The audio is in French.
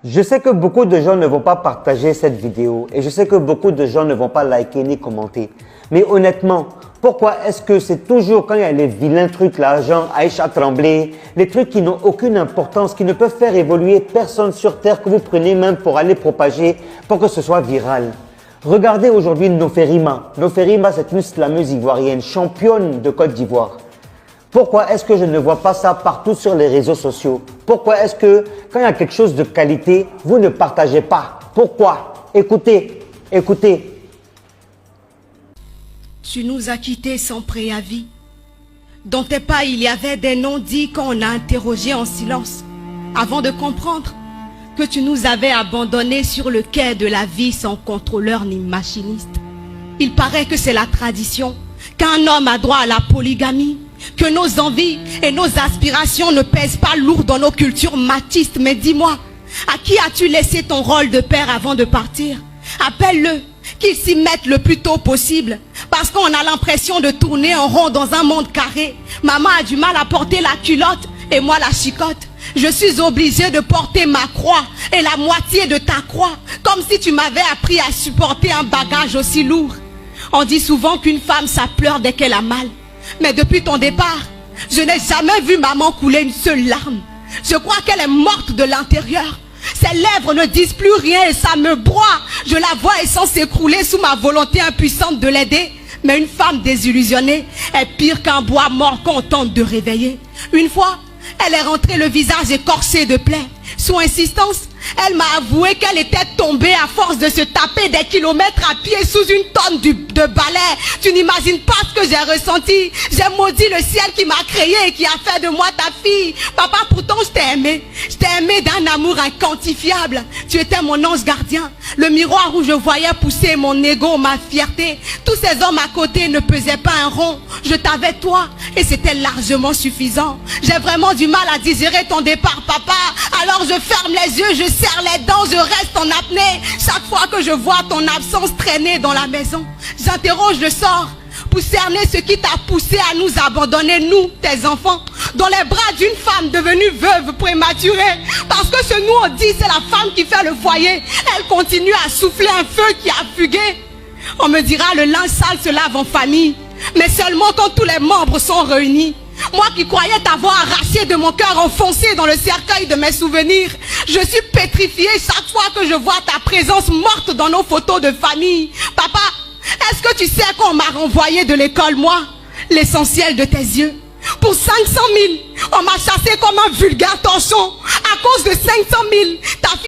Je sais que beaucoup de gens ne vont pas partager cette vidéo et je sais que beaucoup de gens ne vont pas liker ni commenter. Mais honnêtement, pourquoi est-ce que c'est toujours quand il y a les vilains trucs là, genre Aïcha Tremblay, les trucs qui n'ont aucune importance, qui ne peuvent faire évoluer personne sur terre, que vous prenez même pour aller propager, pour que ce soit viral. Regardez aujourd'hui Noferima. Noferima, c'est une slameuse ivoirienne, championne de Côte d'Ivoire. Pourquoi est-ce que je ne vois pas ça partout sur les réseaux sociaux? Pourquoi est-ce que quand il y a quelque chose de qualité, vous ne partagez pas? Pourquoi? Écoutez, écoutez. Tu nous as quittés sans préavis. Dans tes pas, il y avait des non-dits qu'on a interrogés en silence, avant de comprendre que tu nous avais abandonnés sur le quai de la vie sans contrôleur ni machiniste. Il paraît que c'est la tradition, qu'un homme a droit à la polygamie, que nos envies et nos aspirations ne pèsent pas lourd dans nos cultures machistes. Mais dis-moi, à qui as-tu laissé ton rôle de père avant de partir? Appelle-le, qu'il s'y mette le plus tôt possible, parce qu'on a l'impression de tourner en rond dans un monde carré. Maman a du mal à porter la culotte et moi la chicotte. Je suis obligée de porter ma croix et la moitié de ta croix, comme si tu m'avais appris à supporter un bagage aussi lourd. On dit souvent qu'une femme ça pleure dès qu'elle a mal. Mais depuis ton départ, je n'ai jamais vu maman couler une seule larme. Je crois qu'elle est morte de l'intérieur. Ses lèvres ne disent plus rien et ça me broie. Je la vois et sans s'écrouler sous ma volonté impuissante de l'aider. Mais une femme désillusionnée est pire qu'un bois mort qu'on tente de réveiller. Une fois, elle est rentrée le visage écorché de plaies. Sous insistance, elle m'a avoué qu'elle était tombée à force de se taper des kilomètres à pied sous une tonne de balai. Tu n'imagines pas ce que j'ai ressenti. J'ai maudit le ciel qui m'a créé et qui a fait de moi ta fille. Papa, pourtant je t'ai aimé. Je t'ai aimé d'un amour inquantifiable. Tu étais mon ange gardien, le miroir où je voyais pousser mon ego, ma fierté. Tous ces hommes à côté ne pesaient pas un rond. Je t'avais toi et c'était largement suffisant. J'ai vraiment du mal à digérer ton départ, papa. Alors je ferme les yeux, je serre les dents, je reste en apnée. Chaque fois que je vois ton absence traîner dans la maison, j'interroge le sort pour cerner ce qui t'a poussé à nous abandonner, nous, tes enfants, dans les bras d'une femme devenue veuve prématurée. Parce que ce nous on dit, c'est la femme qui fait le foyer. Elle continue à souffler un feu qui a fugué. On me dira le linge sale se lave en famille, mais seulement quand tous les membres sont réunis. Moi qui croyais t'avoir arraché de mon cœur, enfoncé dans le cercueil de mes souvenirs, je suis pétrifiée chaque fois que je vois ta présence morte dans nos photos de famille. Papa, est-ce que tu sais qu'on m'a renvoyé de l'école, moi, l'essentiel de tes yeux? Pour 500 000, on m'a chassé comme un vulgaire torchon. À cause de 500 000, ta fille